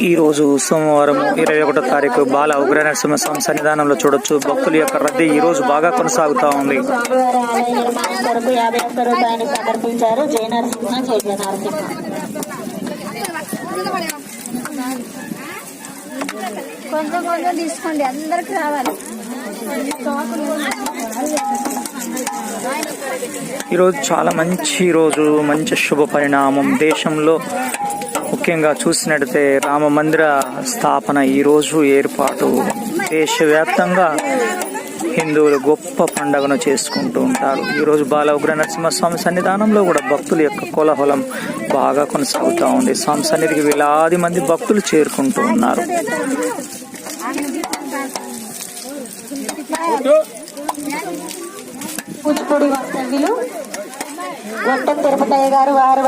ఈ రోజు సోమవారం 21వ తారీఖు బాల ఉగ్ర నరసింహస్వామి సన్నిధానంలో చూడొచ్చు. భక్తుల యొక్క రద్దీ ఈ రోజు బాగా కొనసాగుతా ఉంది. కొంచెం కొంచెం తీసుకోండి, అందరికి రావాలి. ఈరోజు చాలా మంచి రోజు, మంచి శుభ పరిణామం. దేశంలో ముఖ్యంగా చూసినట్లయితే రామ మందిర స్థాపన ఈ రోజు ఏర్పాటు. దేశవ్యాప్తంగా హిందువులు గొప్ప పండుగను చేసుకుంటూ ఉంటారు. ఈ రోజు బాల ఉగ్ర నరసింహస్వామి సన్నిధానంలో కూడా భక్తుల యొక్క కోలాహలం బాగా కొనసాగుతూ ఉంది. స్వామి సన్నిధికి వేలాది మంది భక్తులు చేరుకుంటూ ఉన్నారు. కూచిపూడి వాస్తవ్యులు గొట్టం తిరుపతయ్య గారు వారు